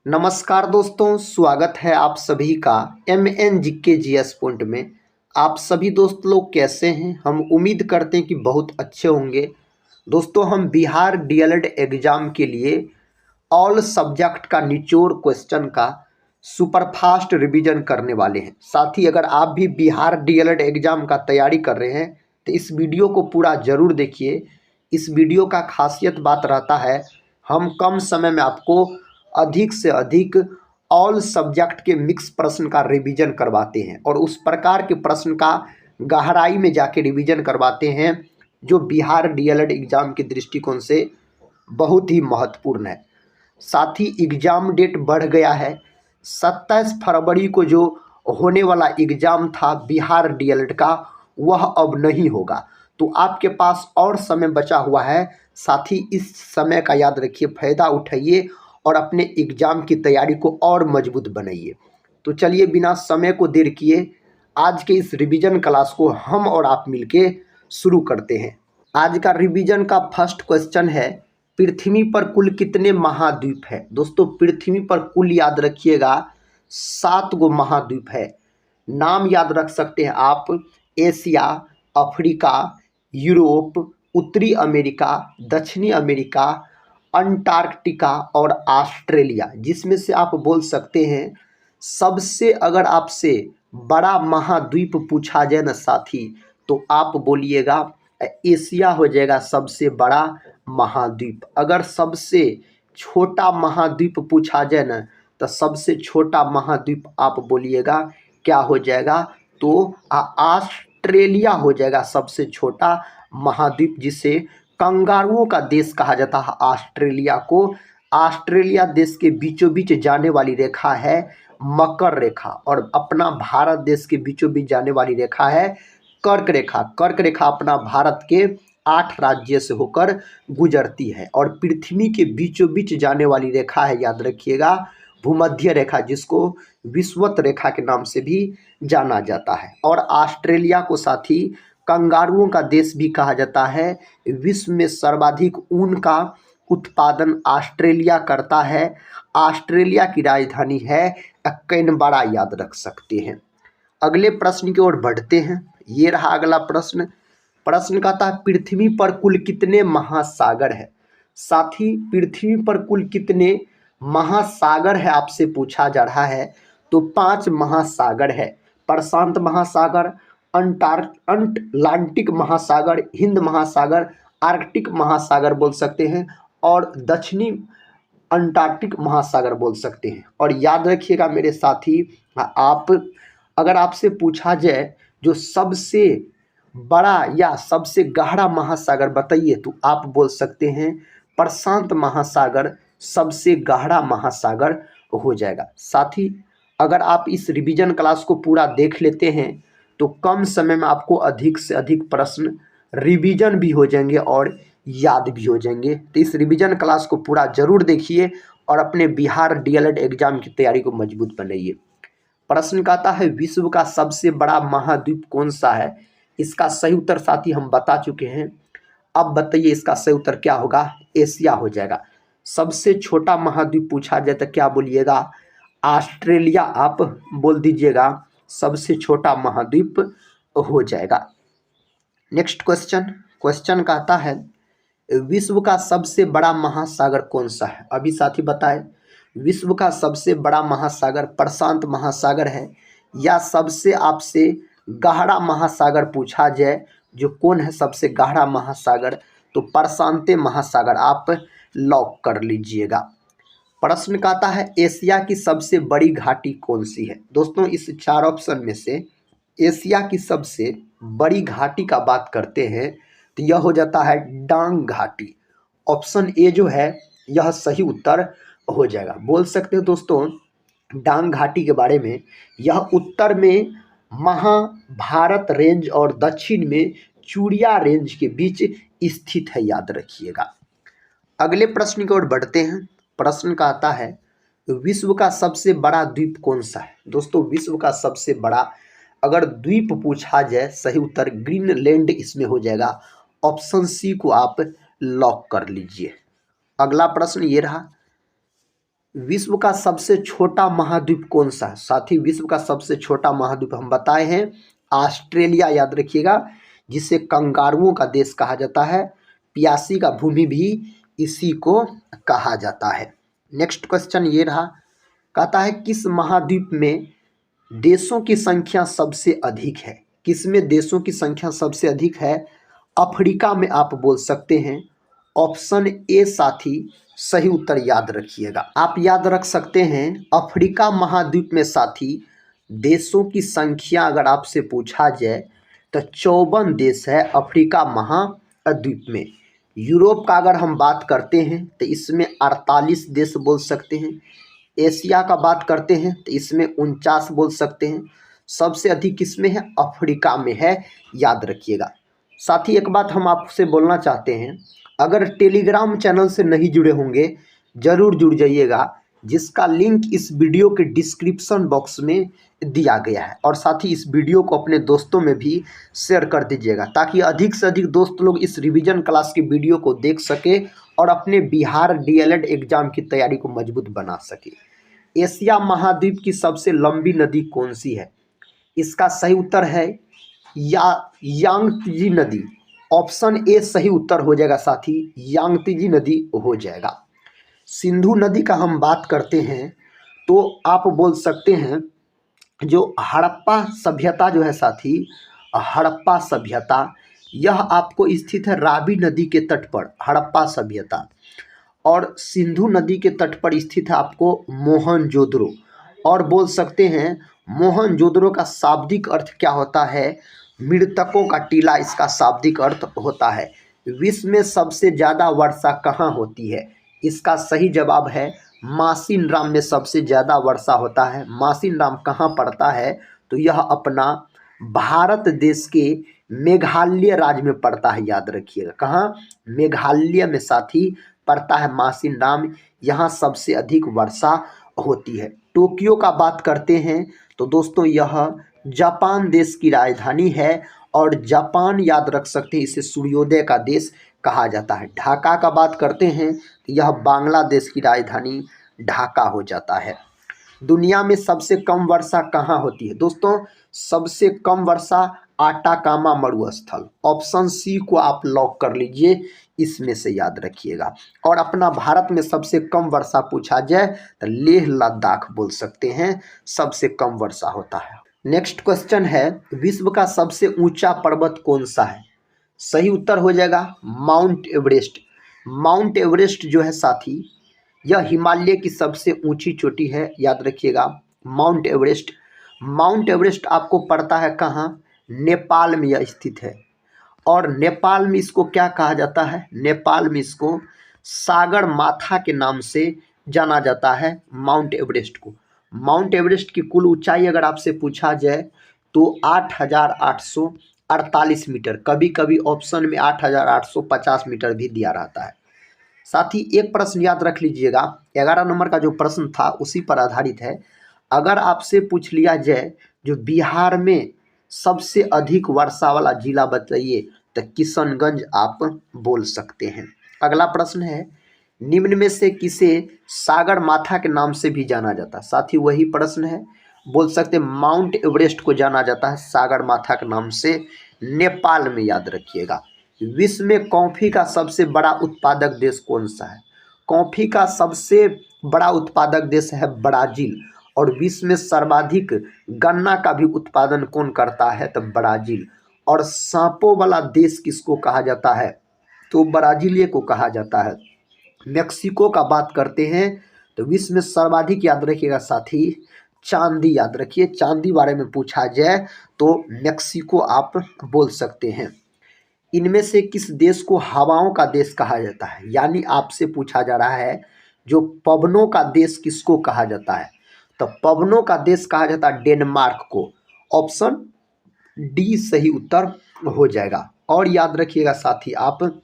नमस्कार दोस्तों, स्वागत है आप सभी का एम एन के जी एस पॉइंट में। आप सभी दोस्त लोग कैसे हैं? हम उम्मीद करते हैं कि बहुत अच्छे होंगे। दोस्तों, हम बिहार डीएलएड एग्ज़ाम के लिए ऑल सब्जेक्ट का निचोड़ क्वेश्चन का सुपरफास्ट रिवीजन करने वाले हैं। साथ ही अगर आप भी बिहार डीएलएड एग्ज़ाम का तैयारी कर रहे हैं तो इस वीडियो को पूरा ज़रूर देखिए। इस वीडियो का खासियत बात रहता है, हम कम समय में आपको अधिक से अधिक ऑल सब्जेक्ट के मिक्स प्रश्न का रिवीजन करवाते हैं और उस प्रकार के प्रश्न का गहराई में जाके रिवीजन करवाते हैं जो बिहार डीएलएड एग्ज़ाम के दृष्टिकोण से बहुत ही महत्वपूर्ण है। साथ ही एग्ज़ाम डेट बढ़ गया है। 27 फरवरी को जो होने वाला एग्ज़ाम था बिहार डीएलएड का, वह अब नहीं होगा। तो आपके पास और समय बचा हुआ है। साथ ही इस समय का याद रखिए, फ़ायदा उठाइए और अपने एग्ज़ाम की तैयारी को और मजबूत बनाइए। तो चलिए बिना समय को देर किए आज के इस रिवीजन क्लास को हम और आप मिलके शुरू करते हैं। आज का रिवीजन का फर्स्ट क्वेश्चन है, पृथ्वी पर कुल कितने महाद्वीप है? दोस्तों, पृथ्वी पर कुल याद रखिएगा 7 गो महाद्वीप है। नाम याद रख सकते हैं आप, एशिया, अफ्रीका, यूरोप, उत्तरी अमेरिका, दक्षिणी अमेरिका, अंटार्कटिका और ऑस्ट्रेलिया। जिसमें से आप बोल सकते हैं सबसे, अगर आपसे बड़ा महाद्वीप पूछा जाए ना साथी, तो आप बोलिएगा एशिया हो जाएगा सबसे बड़ा महाद्वीप। अगर सबसे छोटा महाद्वीप पूछा जाए ना, तो सबसे छोटा महाद्वीप आप बोलिएगा क्या हो जाएगा? तो ऑस्ट्रेलिया हो जाएगा सबसे छोटा महाद्वीप, जिसे कंगारुओं का देश कहा जाता है ऑस्ट्रेलिया को। ऑस्ट्रेलिया देश के बीचों बीच जाने वाली रेखा है मकर रेखा और अपना भारत देश के बीचों बीच जाने वाली रेखा है कर्क रेखा। कर्क रेखा अपना भारत के 8 राज्य से होकर गुजरती है और पृथ्वी के बीचों बीच जाने वाली रेखा है, याद रखिएगा, भूमध्य रेखा, जिसको विषुवत रेखा के नाम से भी जाना जाता है। और ऑस्ट्रेलिया को साथ ही कंगारुओं का देश भी कहा जाता है। विश्व में सर्वाधिक ऊन का उत्पादन ऑस्ट्रेलिया करता है। ऑस्ट्रेलिया की राजधानी है कैनबरा, याद रख सकते हैं। अगले प्रश्न की ओर बढ़ते हैं। ये रहा अगला प्रश्न। प्रश्न कहता है, पृथ्वी पर कुल कितने महासागर है? साथ ही पृथ्वी पर कुल कितने महासागर है आपसे पूछा जा रहा है। तो 5 महासागर है। प्रशांत महासागर, अटलांटिक महासागर, हिंद महासागर, आर्कटिक महासागर बोल सकते हैं और दक्षिणी अंटार्कटिक महासागर बोल सकते हैं। और याद रखिएगा मेरे साथी, आप अगर आपसे पूछा जाए जो सबसे बड़ा या सबसे गहरा महासागर बताइए, तो आप बोल सकते हैं प्रशांत महासागर सबसे गहरा महासागर हो जाएगा। साथ ही अगर आप इस रिवीजन क्लास को पूरा देख लेते हैं तो कम समय में आपको अधिक से अधिक प्रश्न रिवीजन भी हो जाएंगे और याद भी हो जाएंगे। तो इस रिवीजन क्लास को पूरा जरूर देखिए और अपने बिहार डीएलएड एग्जाम की तैयारी को मजबूत बनाइए। प्रश्न कहता है, विश्व का सबसे बड़ा महाद्वीप कौन सा है? इसका सही उत्तर साथी हम बता चुके हैं। अब बताइए इसका सही उत्तर क्या होगा? एशिया हो जाएगा। सबसे छोटा महाद्वीप पूछा जाए तो क्या बोलिएगा? ऑस्ट्रेलिया आप बोल दीजिएगा, सबसे छोटा महाद्वीप हो जाएगा। Next question. क्वेश्चन कहता है, विश्व का सबसे बड़ा महासागर कौन सा है? अभी साथी बताए, विश्व का सबसे बड़ा महासागर प्रशांत महासागर है या सबसे आपसे गहरा महासागर पूछा जाए जो कौन है सबसे गहरा महासागर, तो प्रशांत महासागर आप लॉक कर लीजिएगा। प्रश्न कहता है, एशिया की सबसे बड़ी घाटी कौन सी है? दोस्तों, इस 4 ऑप्शन में से एशिया की सबसे बड़ी घाटी का बात करते हैं तो यह हो जाता है डांग घाटी। ऑप्शन ए जो है यह सही उत्तर हो जाएगा। बोल सकते हो दोस्तों डांग घाटी के बारे में, यह उत्तर में महाभारत रेंज और दक्षिण में चूड़िया रेंज के बीच स्थित है, याद रखिएगा। अगले प्रश्न की ओर बढ़ते हैं। प्रश्न का आता है, विश्व का सबसे बड़ा द्वीप कौन सा है? दोस्तों, विश्व का सबसे बड़ा अगर द्वीप पूछा जाए, सही उत्तर ग्रीनलैंड इसमें हो जाएगा। ऑप्शन सी को आप लॉक कर लीजिए। अगला प्रश्न ये रहा, विश्व का सबसे छोटा महाद्वीप कौन सा है? साथी, विश्व का सबसे छोटा महाद्वीप हम बताए हैं ऑस्ट्रेलिया, याद रखिएगा, जिसे कंगारुओं का देश कहा जाता है। पियासी का भूमि भी इसी को कहा जाता है। नेक्स्ट क्वेश्चन ये रहा, कहता है किस महाद्वीप में देशों की संख्या सबसे अधिक है? किसमें देशों की संख्या सबसे अधिक है? अफ्रीका में आप बोल सकते हैं। ऑप्शन ए साथी सही उत्तर, याद रखिएगा। आप याद रख सकते हैं अफ्रीका महाद्वीप में साथी देशों की संख्या अगर आपसे पूछा जाए तो 54 देश है अफ्रीका महाद्वीप में। यूरोप का अगर हम बात करते हैं तो इसमें 48 देश बोल सकते हैं। एशिया का बात करते हैं तो इसमें 49 बोल सकते हैं। सबसे अधिक किसमें है? अफ्रीका में है, याद रखिएगा। साथ ही एक बात हम आपसे बोलना चाहते हैं, अगर टेलीग्राम चैनल से नहीं जुड़े होंगे ज़रूर जुड़ जाइएगा, जिसका लिंक इस वीडियो के डिस्क्रिप्शन बॉक्स में दिया गया है। और साथ ही इस वीडियो को अपने दोस्तों में भी शेयर कर दीजिएगा ताकि अधिक से अधिक दोस्त लोग इस रिवीजन क्लास की वीडियो को देख सके और अपने बिहार डीएलएड एग्जाम की तैयारी को मजबूत बना सके। एशिया महाद्वीप की सबसे लंबी नदी कौन सी है? इसका सही उत्तर है यांगत्जी नदी। ऑप्शन ए सही उत्तर हो जाएगा साथी, यांगत्जी नदी हो जाएगा। सिंधु नदी का हम बात करते हैं तो आप बोल सकते हैं जो हड़प्पा सभ्यता जो है साथी, हड़प्पा सभ्यता, यह आपको स्थित है रावी नदी के तट पर, हड़प्पा सभ्यता। और सिंधु नदी के तट पर स्थित है आपको मोहनजोदड़ो। और बोल सकते हैं मोहनजोदड़ो का शाब्दिक अर्थ क्या होता है? मृतकों का टीला इसका शाब्दिक अर्थ होता है। विश्व में सबसे ज़्यादा वर्षा कहाँ होती है? इसका सही जवाब है मासिनराम में सबसे ज़्यादा वर्षा होता है। मासिनराम कहाँ पड़ता है? तो यह अपना भारत देश के मेघालय राज्य में पड़ता है, याद रखिएगा। कहाँ? मेघालय में साथी पड़ता है मासिनराम, यहाँ सबसे अधिक वर्षा होती है। टोक्यो का बात करते हैं तो दोस्तों यह जापान देश की राजधानी है और जापान, याद रख सकते हैं, इसे सूर्योदय का देश कहा जाता है। ढाका का बात करते हैं तो यह बांग्लादेश की राजधानी ढाका हो जाता है। दुनिया में सबसे कम वर्षा कहाँ होती है? दोस्तों सबसे कम वर्षा आटाकामा मरुस्थल, ऑप्शन सी को आप लॉक कर लीजिए, इसमें से याद रखिएगा। और अपना भारत में सबसे कम वर्षा पूछा जाए तो लेह लद्दाख बोल सकते हैं, सबसे कम वर्षा होता है। नेक्स्ट क्वेश्चन है, विश्व का सबसे ऊंचा पर्वत कौन सा है? सही उत्तर हो जाएगा माउंट एवरेस्ट। माउंट एवरेस्ट जो है साथी यह हिमालय की सबसे ऊंची चोटी है, याद रखिएगा माउंट एवरेस्ट। माउंट एवरेस्ट आपको पड़ता है कहाँ? नेपाल में यह स्थित है। और नेपाल में इसको क्या कहा जाता है? नेपाल में इसको सागर माथा के नाम से जाना जाता है माउंट एवरेस्ट को। माउंट एवरेस्ट की कुल ऊंचाई अगर आपसे पूछा जाए तो 8,848 मीटर, कभी कभी ऑप्शन में 8,850 मीटर भी दिया रहता है। साथ ही एक प्रश्न याद रख लीजिएगा, 11 नंबर का जो प्रश्न था उसी पर आधारित है। अगर आपसे पूछ लिया जाए जो बिहार में सबसे अधिक वर्षा वाला जिला बताइए तो किशनगंज आप बोल सकते हैं। अगला प्रश्न है, निम्न में से किसे सागर माथा के नाम से भी जाना जाता है? साथ ही वही प्रश्न है, बोल सकते हैं माउंट एवरेस्ट को जाना जाता है सागर माथा के नाम से, नेपाल में, याद रखिएगा। विश्व में कॉफ़ी का सबसे बड़ा उत्पादक देश कौन सा है? कॉफ़ी का सबसे बड़ा उत्पादक देश है ब्राज़ील। और विश्व में सर्वाधिक गन्ना का भी उत्पादन कौन करता है? तो ब्राज़ील। और सांपों वाला देश किसको कहा जाता है? तो ब्राज़ील को कहा जाता है। मेक्सिको का बात करते हैं तो विश्व में सर्वाधिक, याद रखिएगा साथी, चांदी, याद रखिए, चांदी बारे में पूछा जाए तो मेक्सिको आप बोल सकते हैं। इनमें से किस देश को हवाओं का देश कहा जाता है? यानी आपसे पूछा जा रहा है जो पवनों का देश किसको कहा जाता है? तो पवनों का देश कहा जाता है डेनमार्क को। ऑप्शन डी सही उत्तर हो जाएगा। और याद रखिएगा साथी आप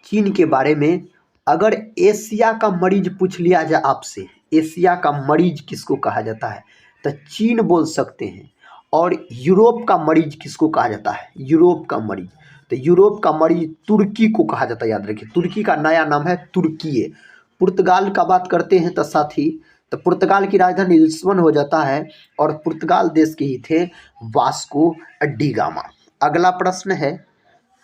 चीन के बारे में, अगर एशिया का मरीज पूछ लिया जाए आपसे, एशिया का मरीज किसको कहा जाता है? तो चीन बोल सकते हैं। और यूरोप का मरीज किसको कहा जाता है? यूरोप का मरीज, तो यूरोप का मरीज तुर्की को कहा जाता है, याद रखिए। तुर्की का नया नाम है तुर्की। पुर्तगाल का बात करते हैं तो साथी, तो पुर्तगाल की राजधानी लिस्बन हो जाता है और पुर्तगाल देश के ही थे वास्को डी गामा। अगला प्रश्न है,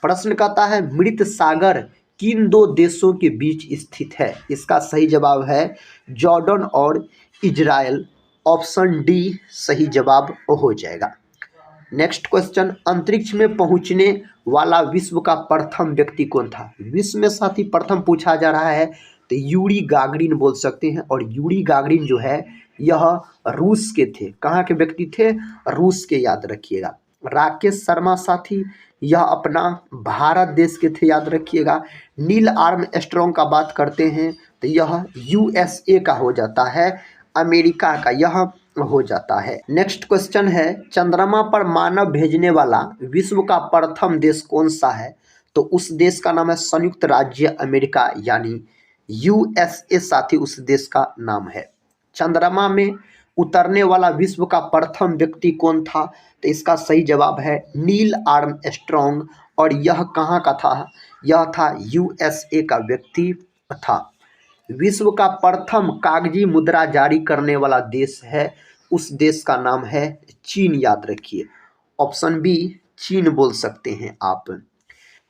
प्रश्न कहता है मृत सागर किन दो देशों के बीच स्थित है? इसका सही जवाब है जॉर्डन और इजराइल। ऑप्शन डी सही जवाब हो जाएगा। नेक्स्ट क्वेश्चन, अंतरिक्ष में पहुंचने वाला विश्व का प्रथम व्यक्ति कौन था? विश्व में साथी प्रथम पूछा जा रहा है तो यूरी गागरिन बोल सकते हैं। और यूरी गागरिन जो है यह रूस के थे। कहाँ के व्यक्ति थे? रूस के, याद रखिएगा। राकेश शर्मा साथी यह अपना भारत देश के थे, याद रखिएगा। नील आर्मस्ट्रॉन्ग का बात करते हैं तो यह यूएसए का हो जाता है, अमेरिका का यह हो जाता है। नेक्स्ट क्वेश्चन है, चंद्रमा पर मानव भेजने वाला विश्व का प्रथम देश कौन सा है? तो उस देश का नाम है संयुक्त राज्य अमेरिका, यानी यूएसए साथी उस देश का नाम है। चंद्रमा में उतरने वाला विश्व का प्रथम व्यक्ति कौन था? तो इसका सही जवाब है नील आर्मस्ट्रॉन्ग। और यह कहाँ का था? यह था यूएसए का व्यक्ति था। विश्व का प्रथम कागजी मुद्रा जारी करने वाला देश है, उस देश का नाम है चीन, याद रखिए। ऑप्शन बी चीन बोल सकते हैं आप।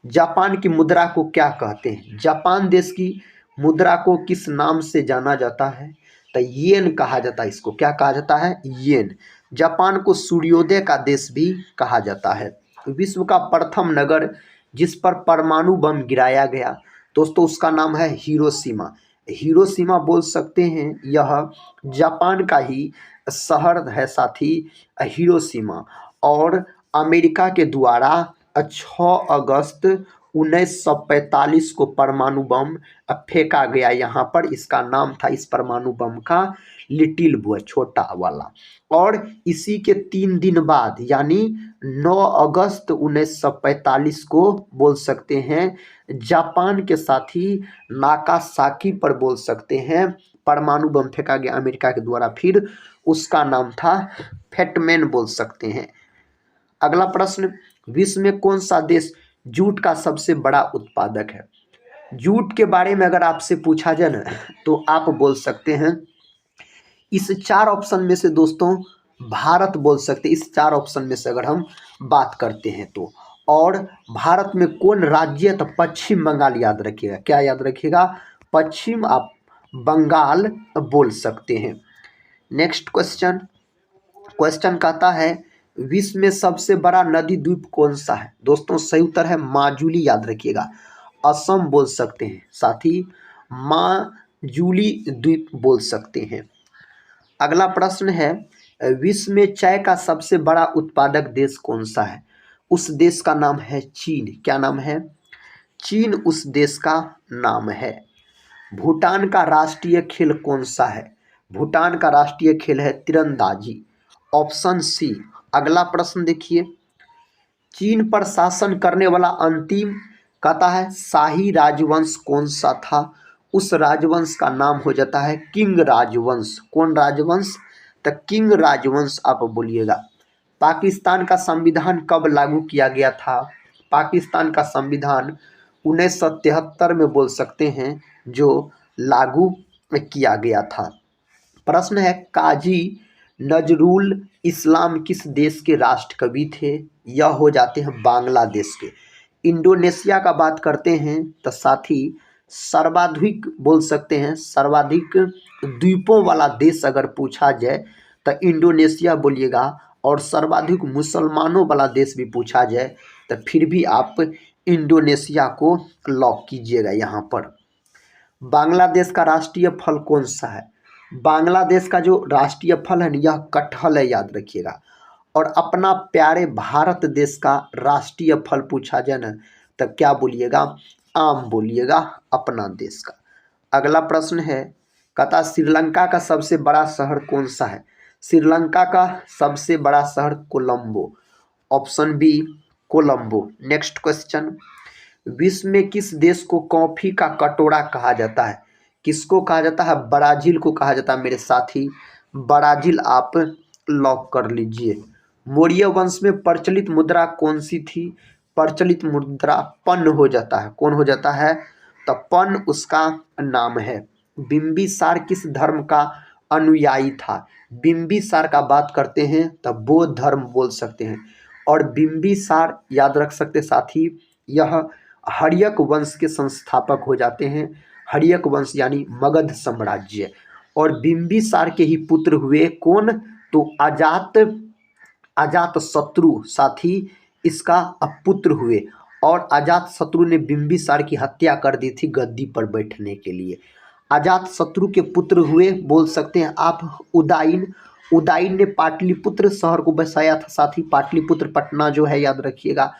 जापान की मुद्रा को क्या कहते हैं? जापान देश की मुद्रा को किस नाम से जाना जाता है? तो येन कहा जाता है इसको। क्या कहा जाता है? येन। जापान को सूर्योदय का देश भी कहा जाता है। विश्व का प्रथम नगर जिस पर परमाणु बम गिराया गया दोस्तों, उसका नाम है हिरोशिमा। हिरोशिमा बोल सकते हैं, यह जापान का ही शहर है साथी हिरोशिमा। और अमेरिका के द्वारा 6 अगस्त 1945 को परमाणु बम फेंका गया यहाँ पर। इसका नाम था इस परमाणु बम का लिटिल बॉय, छोटा वाला। और इसी के 3 दिन बाद यानी 9 अगस्त 1945 को बोल सकते हैं जापान के साथी नागासाकी पर बोल सकते हैं परमाणु बम फेंका गया अमेरिका के द्वारा। फिर उसका नाम था फेटमैन बोल सकते हैं। अगला प्रश्न, विश्व में कौन सा देश जूट का सबसे बड़ा उत्पादक है? जूट के बारे में अगर आपसे पूछा जाए ना तो आप बोल सकते हैं इस 4 ऑप्शन में से दोस्तों भारत बोल सकते हैं। इस 4 ऑप्शन में से अगर हम बात करते हैं तो। और भारत में कौन राज्य है? तो पश्चिम बंगाल, याद रखिएगा। क्या याद रखिएगा? पश्चिम आप बंगाल बोल सकते हैं। नेक्स्ट क्वेश्चन, क्वेश्चन कहता है विश्व में सबसे बड़ा नदी द्वीप कौन सा है? दोस्तों सही उत्तर है माजुली, याद रखिएगा। असम बोल सकते हैं साथी, माजुली द्वीप बोल सकते हैं। अगला प्रश्न है, विश्व में चाय का सबसे बड़ा उत्पादक देश कौन सा है? उस देश का नाम है चीन। क्या नाम है? चीन उस देश का नाम है। भूटान का राष्ट्रीय खेल कौन सा है? भूटान का राष्ट्रीय खेल है तीरंदाजी। Option C. अगला प्रश्न देखिए, चीन पर शासन करने वाला अंतिम कहता है शाही राजवंश कौन सा था? उस राजवंश का नाम हो जाता है किंग राजवंश। कौन राजवंश? तो किंग राजवंश आप बोलिएगा। पाकिस्तान का संविधान कब लागू किया गया था? पाकिस्तान का संविधान 1973 में बोल सकते हैं जो लागू किया गया था। प्रश्न है, काजी नजरुल इस्लाम किस देश के राष्ट्र कवि थे? यह हो जाते हैं बांग्लादेश के। इंडोनेशिया का बात करते हैं तो साथी सर्वाधिक बोल सकते हैं, सर्वाधिक द्वीपों वाला देश अगर पूछा जाए तो इंडोनेशिया बोलिएगा। और सर्वाधिक मुसलमानों वाला देश भी पूछा जाए तो फिर भी आप इंडोनेशिया को लॉक कीजिएगा यहाँ पर। बांग्लादेश का राष्ट्रीय फल कौन सा है? बांग्लादेश का जो राष्ट्रीय फल है यह कटहल है, याद रखिएगा। और अपना प्यारे भारत देश का राष्ट्रीय फल पूछा जाए ना तो क्या बोलिएगा? आम बोलिएगा, अपना देश का। अगला प्रश्न है, कहता श्रीलंका का सबसे बड़ा शहर कौन सा है? श्रीलंका का सबसे बड़ा शहर Colombo. Option B Colombo. Next question, विश्व में किस देश को कॉफी का कटोरा कहा जाता है? किसको कहा जाता है? ब्राजील को कहा जाता है मेरे साथी। ब्राजील आप लॉक कर लीजिए। मौर्य वंश में प्रचलित मुद्रा कौन सी थी? प्रचलित मुद्रा पन्न हो जाता है। कौन हो जाता है? तो पन्न उसका नाम है। बिंबिसार किस धर्म का अनुयायी था? बिंबिसार का बात करते हैं तब बौद्ध धर्म बोल सकते हैं। और बिंबिसार याद रख सकते साथी, यह हर्यक वंश के संस्थापक हो जाते हैं। हर्यक वंश यानी मगध साम्राज्य। और बिंबिसार के ही पुत्र हुए कौन? तो अजात शत्रु साथी इसका पुत्र हुए। और अजात शत्रु ने बिंबिसार की हत्या कर दी थी गद्दी पर बैठने के लिए। अजात शत्रु के पुत्र हुए बोल सकते हैं आप उदाइन। उदाइन ने पाटलिपुत्र शहर को बसाया था साथी, पाटलिपुत्र पटना जो है याद रखिएगा।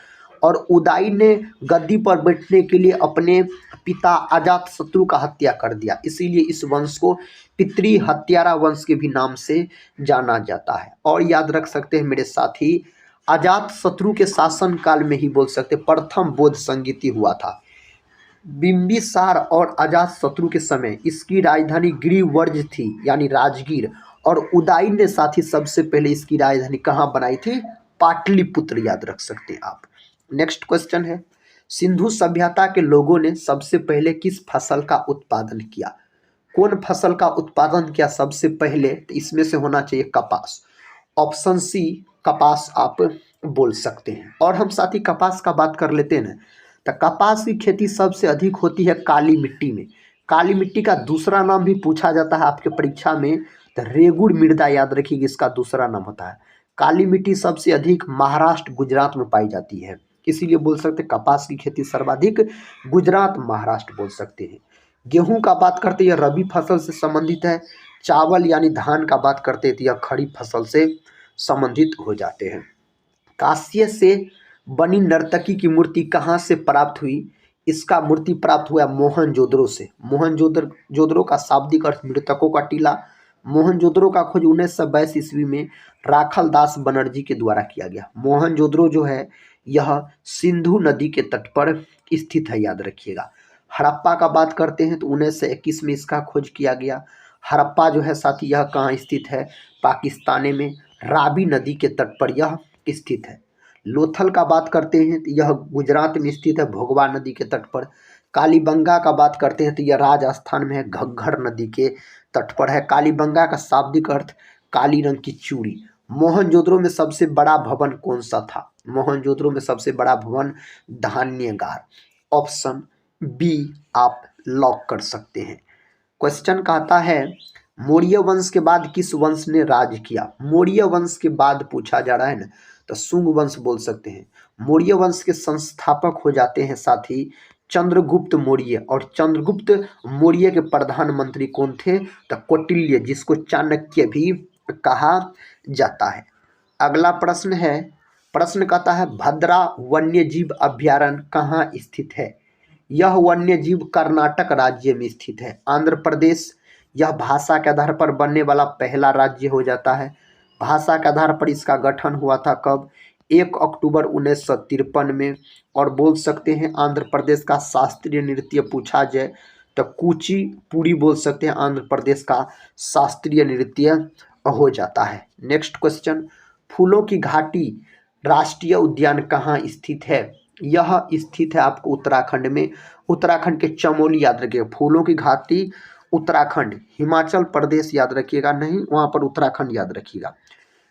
और उदाइन ने गद्दी पर बैठने के लिए अपने पिता अजात शत्रु का हत्या कर दिया, इसीलिए इस वंश को पितृ हत्यारा वंश के भी नाम से जाना जाता है। और याद रख सकते हैं मेरे साथी, अजात शत्रु के शासन काल में ही बोल सकते प्रथम बौद्ध संगीति हुआ था। बिंबिसार और अजातशत्रु के समय इसकी राजधानी गिरिवर्ज थी यानी राजगीर। और उदाइन ने साथ ही सबसे पहले इसकी राजधानी कहाँ बनाई थी? पाटलिपुत्र, याद रख सकते हैं आप। नेक्स्ट क्वेश्चन है, सिंधु सभ्यता के लोगों ने सबसे पहले किस फसल का उत्पादन किया? कौन फसल का उत्पादन किया सबसे पहले? तो इसमें से होना चाहिए कपास। ऑप्शन सी कपास आप बोल सकते हैं। और हम साथी कपास का बात कर लेते हैं ना, तो कपास की खेती सबसे अधिक होती है काली मिट्टी में। काली मिट्टी का दूसरा नाम भी पूछा जाता है आपके परीक्षा में, तो रेगुड़ मृदा याद रखिएगा, इसका दूसरा नाम होता है। काली मिट्टी सबसे अधिक महाराष्ट्र गुजरात में पाई जाती है, इसीलिए बोल सकते हैं कपास की खेती सर्वाधिक गुजरात महाराष्ट्र बोल सकते हैं। गेहूं का बात करते हैं रबी फसल से संबंधित है। चावल यानी धान का बात करते हैं तो यह खरीफ फसल से संबंधित हो जाते हैं। कांस्य से बनी नर्तकी की मूर्ति कहाँ से प्राप्त हुई? इसका मूर्ति प्राप्त हुआ मोहनजोदड़ो से। मोहनजोदड़ो का शाब्दिक अर्थ मृतकों का टीला। मोहनजोदड़ो का खोज 1922 ईस्वी में राखल दास बनर्जी के द्वारा किया गया। मोहनजोदड़ो जो है यह सिंधु नदी के तट पर स्थित है, याद रखिएगा। हड़प्पा का बात करते हैं तो 1921 में इसका खोज किया गया। हड़प्पा जो है साथी यह कहाँ स्थित है? पाकिस्तान में रावी नदी के तट पर यह स्थित है। लोथल का बात करते हैं तो यह गुजरात में स्थित है, भोगवा नदी के तट पर। कालीबंगा का बात करते हैं तो यह राजस्थान में है, घग्घर नदी के तट पर है। कालीबंगा का शाब्दिक अर्थ काली रंग की चूड़ी। मोहनजोदड़ो में सबसे बड़ा भवन कौन सा था? मोहनजोदड़ो में सबसे बड़ा भवन धान्यगार। ऑप्शन बी आप लॉक कर सकते हैं। क्वेश्चन कहता है मौर्य वंश के बाद किस वंश ने राज किया? मौर्य वंश के बाद पूछा जा रहा है ना, तो शुंग वंश बोल सकते हैं। मौर्य वंश के संस्थापक हो जाते हैं साथ ही चंद्रगुप्त मौर्य। और चंद्रगुप्त मौर्य के प्रधानमंत्री कौन थे? तो कौटिल्य, जिसको चाणक्य भी कहा जाता है। अगला प्रश्न है, प्रश्न कहता है भद्रा वन्यजीव अभ्यारण्य कहाँ स्थित है? यह वन्यजीव कर्नाटक राज्य में स्थित है। आंध्र प्रदेश, यह भाषा के आधार पर बनने वाला पहला राज्य हो जाता है। भाषा के आधार पर इसका गठन हुआ था कब? 1 अक्टूबर 1953 में। और बोल सकते हैं आंध्र प्रदेश का शास्त्रीय नृत्य पूछा जाए तो कुचिपुड़ी बोल सकते हैं, आंध्र प्रदेश का शास्त्रीय नृत्य हो जाता है। नेक्स्ट क्वेश्चन, फूलों की घाटी राष्ट्रीय उद्यान कहाँ स्थित है? यह स्थित है आपको उत्तराखंड में। उत्तराखंड के चमोली याद रखिएगा। फूलों की घाटी उत्तराखंड, हिमाचल प्रदेश याद रखिएगा नहीं, वहाँ पर उत्तराखंड याद रखिएगा।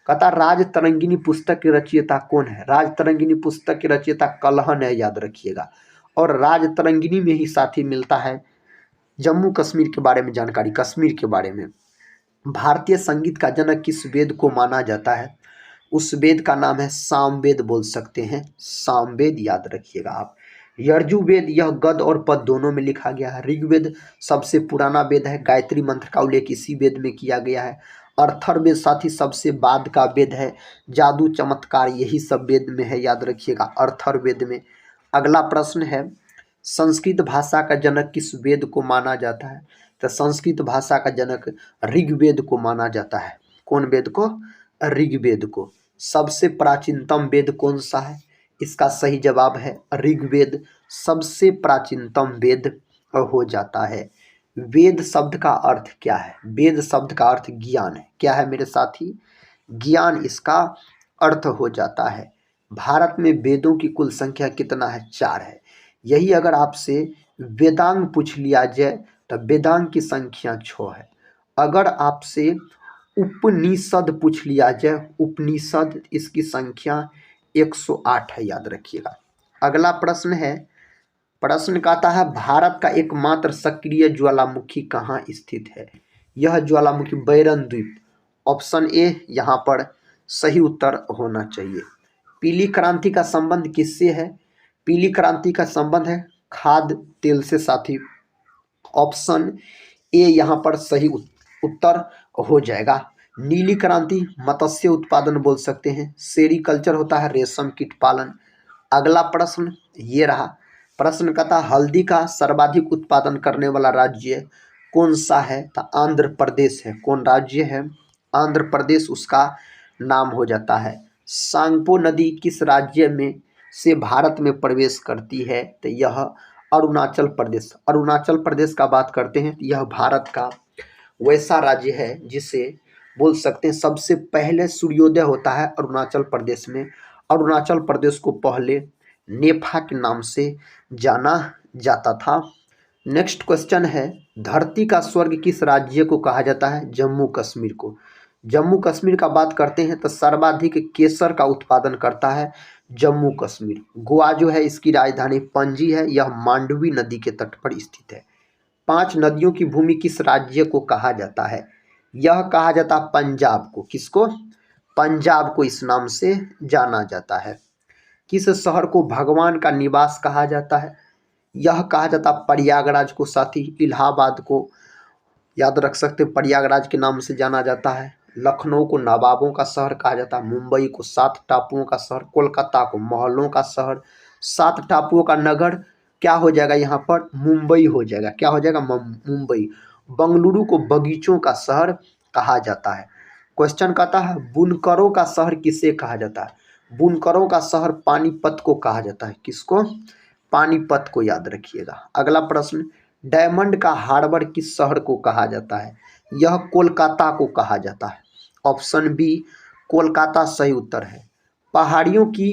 कहता राज तरंगिनी पुस्तक के रचयिता कौन है? राज तरंगिनी पुस्तक के रचयिता कल्हन है, याद रखिएगा। और राज तरंगिनी में ही साथी मिलता है जम्मू कश्मीर के बारे में जानकारी, कश्मीर के बारे में। भारतीय संगीत का जनक किस वेद को माना जाता है? उस वेद का नाम है सामवेद बोल सकते हैं, सामवेद याद रखिएगा आप। यजुर्वेद, यह गद और पद दोनों में लिखा गया है। ऋग्वेद सबसे पुराना वेद है, गायत्री मंत्र का उल्लेख इसी वेद में किया गया है। अर्थर्वेद साथी सबसे बाद का वेद है। जादू चमत्कार यही सब वेद में है, याद रखिएगा अर्थर्वेद में। अगला प्रश्न है, संस्कृत भाषा का जनक किस वेद को माना जाता है? तो संस्कृत भाषा का जनक ऋग्वेद को माना जाता है। कौन वेद को? ऋग्वेद को। सबसे प्राचीनतम वेद कौन सा है? इसका सही जवाब है ऋग्वेद, सबसे प्राचीनतम वेद हो जाता है। वेद शब्द का अर्थ क्या है? वेद शब्द का अर्थ ज्ञान है। क्या है मेरे साथी? ज्ञान इसका अर्थ हो जाता है। भारत में वेदों की कुल संख्या कितना है? 4 है। यही अगर आपसे वेदांग पूछ लिया जाए तो वेदांग की संख्या 6 है। अगर आपसे उपनिषद पूछ लिया जाए, उपनिषद, इसकी संख्या 108 है, याद रखिएगा। अगला प्रश्न है, प्रश्न कहता है भारत का एकमात्र सक्रिय ज्वालामुखी कहाँ स्थित है? यह ज्वालामुखी बैरन द्वीप, ऑप्शन ए यहाँ पर सही उत्तर होना चाहिए। पीली क्रांति का संबंध किससे है? पीली क्रांति का संबंध है खाद्य तेल से साथी, ऑप्शन ए यहाँ पर सही उत्तर हो जाएगा। नीली क्रांति मत्स्य उत्पादन बोल सकते हैं, सेरीकल्चर होता है रेशम कीट पालन। अगला प्रश्न ये रहा, प्रश्न कहता हल्दी का सर्वाधिक उत्पादन करने वाला राज्य कौन सा है? तो आंध्र प्रदेश है। कौन राज्य है? आंध्र प्रदेश उसका नाम हो जाता है। सांगपो नदी किस राज्य में से भारत में प्रवेश करती है? तो यह अरुणाचल प्रदेश, अरुणाचल प्रदेश का बात करते हैं तो यह भारत का वैसा राज्य है जिसे बोल सकते हैं सबसे पहले सूर्योदय होता है अरुणाचल प्रदेश में। अरुणाचल प्रदेश को पहले नेफा के नाम से जाना जाता था। नेक्स्ट क्वेश्चन है, धरती का स्वर्ग किस राज्य को कहा जाता है? जम्मू कश्मीर को। जम्मू कश्मीर का बात करते हैं तो सर्वाधिक केसर का उत्पादन करता है जम्मू कश्मीर। गोवा जो है इसकी राजधानी पणजी है, यह मांडवी नदी के तट पर स्थित है। 5 नदियों की भूमि किस राज्य को कहा जाता है? यह कहा जाता है पंजाब को। किसको? पंजाब को इस नाम से जाना जाता है। किस शहर को भगवान का निवास कहा जाता है? यह कहा जाता प्रयागराज को साथी। इलाहाबाद को याद रख सकते, प्रयागराज के नाम से जाना जाता है। लखनऊ को नवाबों का शहर कहा जाता है। मुंबई को 7 टापुओं का शहर, कोलकाता को महलों का शहर, 7 टापुओं का नगर क्या हो जाएगा यहाँ पर? मुंबई हो जाएगा। क्या हो जाएगा? मुंबई। बंगलुरु को बगीचों का शहर कहा जाता है। क्वेश्चन कहता है बुनकरों का शहर किसे कहा जाता है? बुनकरों का शहर पानीपत को कहा जाता है। किसको? पानीपत को, याद रखिएगा। अगला प्रश्न, डायमंड का हार्बर किस शहर को कहा जाता है? यह कोलकाता को कहा जाता है। ऑप्शन बी कोलकाता सही उत्तर है। पहाड़ियों की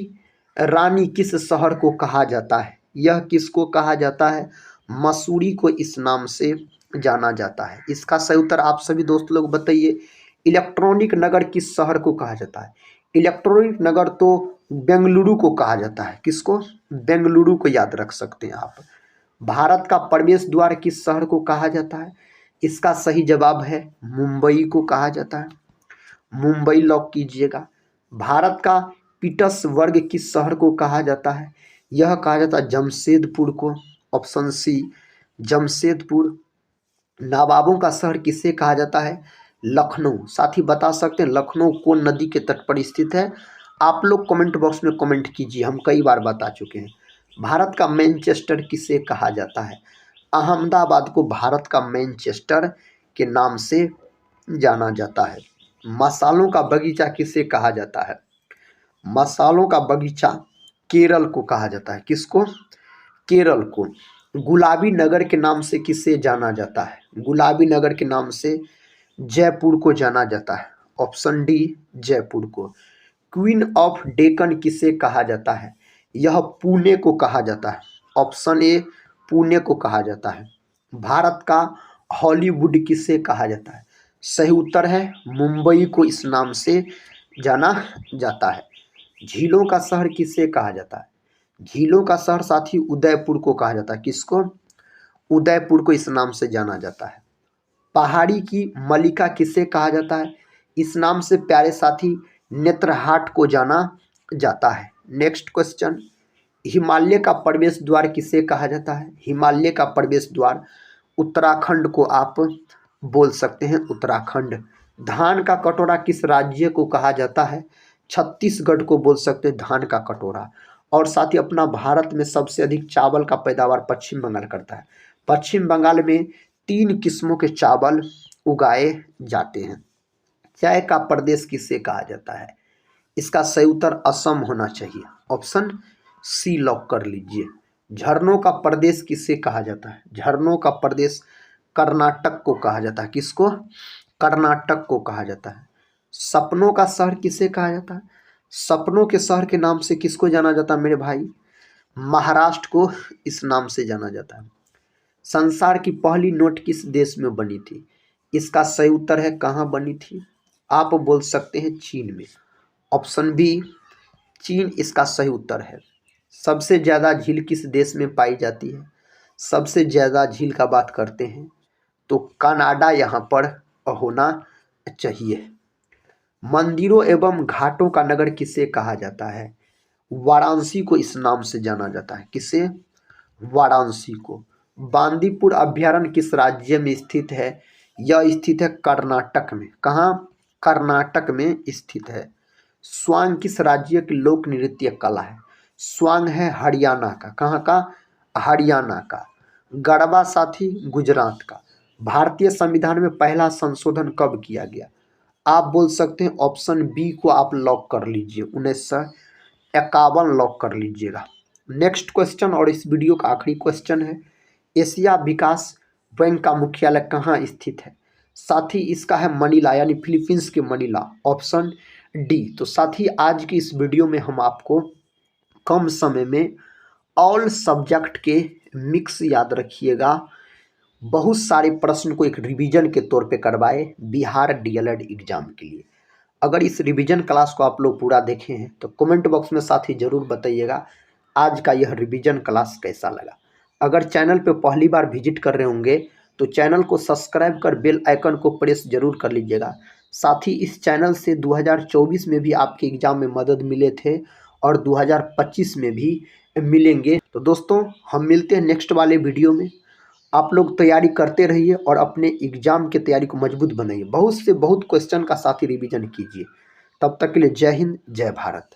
रानी किस शहर को कहा जाता है? यह किसको कहा जाता है? मसूरी को इस नाम से जाना जाता है। इसका सही उत्तर आप सभी दोस्त लोग बताइए। इलेक्ट्रॉनिक नगर किस शहर को कहा जाता है? इलेक्ट्रॉनिक नगर तो बेंगलुरु को कहा जाता है। किसको? बेंगलुरु को, याद रख सकते हैं आप। भारत का प्रवेश द्वार किस शहर को कहा जाता है? इसका सही जवाब है मुंबई को कहा जाता है। मुंबई लॉक कीजिएगा। भारत का पीटर्सबर्ग किस शहर को कहा जाता है? यह कहा जाता है जमशेदपुर को। Option C Jamshedpur. नवाबों का शहर किसे कहा जाता है? लखनऊ। साथी बता सकते हैं लखनऊ कौन नदी के तट पर स्थित है? आप लोग कमेंट बॉक्स में कमेंट कीजिए, हम कई बार बता चुके हैं। भारत का मैनचेस्टर किसे कहा जाता है? अहमदाबाद को भारत का मैनचेस्टर के नाम से जाना जाता है। मसालों का बगीचा किसे कहा जाता है? मसालों का बगीचा केरल को कहा जाता है। किसको? केरल को। गुलाबी नगर के नाम से किसे जाना जाता है? गुलाबी नगर के नाम से जयपुर को जाना जाता है। ऑप्शन डी जयपुर को। क्वीन ऑफ डेक्कन किसे कहा जाता है? यह पुणे को कहा जाता है। ऑप्शन ए पुणे को कहा जाता है। भारत का हॉलीवुड किसे कहा जाता है? सही उत्तर है मुंबई को इस नाम से जाना जाता है। झीलों का शहर किसे कहा जाता है? झीलों का शहर साथी उदयपुर को कहा जाता है। किसको? उदयपुर को इस नाम से जाना जाता है। पहाड़ी की मलिका किसे कहा जाता है? इस नाम से प्यारे साथी नेत्रहाट को जाना जाता है। नेक्स्ट क्वेश्चन, हिमालय का प्रवेश द्वार किसे कहा जाता है? हिमालय का प्रवेश द्वार उत्तराखंड को आप बोल सकते हैं, उत्तराखंड। धान का कटोरा किस राज्य को कहा जाता है? छत्तीसगढ़ को बोल सकते हैं धान का कटोरा। और साथ ही अपना भारत में सबसे अधिक चावल का पैदावार पश्चिम बंगाल करता है। पश्चिम बंगाल में 3 किस्मों के चावल उगाए जाते हैं। चाय का प्रदेश किसे कहा जाता है? इसका सही उत्तर असम होना चाहिए। ऑप्शन सी लॉक कर लीजिए। झरनों का प्रदेश किसे कहा जाता है? झरनों का प्रदेश कर्नाटक को कहा जाता है। किसको? कर्नाटक को कहा जाता है। सपनों का शहर किसे कहा जाता है? सपनों के शहर के नाम से किसको जाना जाता है मेरे भाई? महाराष्ट्र को इस नाम से जाना जाता है। संसार की पहली नोट किस देश में बनी थी? इसका सही उत्तर है कहाँ बनी थी? आप बोल सकते हैं चीन में। ऑप्शन बी चीन इसका सही उत्तर है। सबसे ज़्यादा झील किस देश में पाई जाती है? सबसे ज़्यादा झील का बात करते हैं तो कनाडा यहाँ पर होना चाहिए। मंदिरों एवं घाटों का नगर किसे कहा जाता है? वाराणसी को इस नाम से जाना जाता है। किसे? वाराणसी को। बांदीपुर अभयारण्य किस राज्य में स्थित है? यह स्थित है कर्नाटक में। कहाँ? कर्नाटक में स्थित है। स्वांग किस राज्य की लोक नृत्य कला है? स्वांग है हरियाणा का। कहाँ का? हरियाणा का। गरबा साथी गुजरात का। भारतीय संविधान में पहला संशोधन कब किया गया? आप बोल सकते हैं ऑप्शन बी को आप लॉक कर लीजिए, 1951 लॉक कर लीजिएगा। नेक्स्ट क्वेश्चन और इस वीडियो का आखिरी क्वेश्चन है, एशिया विकास बैंक का मुख्यालय कहाँ स्थित है? साथी इसका है मनीला, यानी फिलीपींस के मनीला। Option D. तो साथी आज की इस वीडियो में हम आपको कम समय में ऑल सब्जेक्ट के मिक्स, याद रखिएगा, बहुत सारे प्रश्न को एक रिवीजन के तौर पे करवाए बिहार डीएलएड एग्जाम के लिए। अगर इस रिवीजन क्लास को आप लोग पूरा देखे हैं तो कमेंट बॉक्स में साथ ही ज़रूर बताइएगा आज का यह रिवीजन क्लास कैसा लगा। अगर चैनल पे पहली बार विजिट कर रहे होंगे तो चैनल को सब्सक्राइब कर बेल आइकन को प्रेस जरूर कर लीजिएगा। साथ ही इस चैनल से 2024 में भी आपके एग्जाम में मदद मिले थे और 2025 में भी मिलेंगे। तो दोस्तों हम मिलते हैं नेक्स्ट वाले वीडियो में। आप लोग तैयारी करते रहिए और अपने एग्जाम की तैयारी को मजबूत बनाइए। बहुत से बहुत क्वेश्चन का साथ ही रिवीजन कीजिए। तब तक के लिए जय हिंद, जय भारत।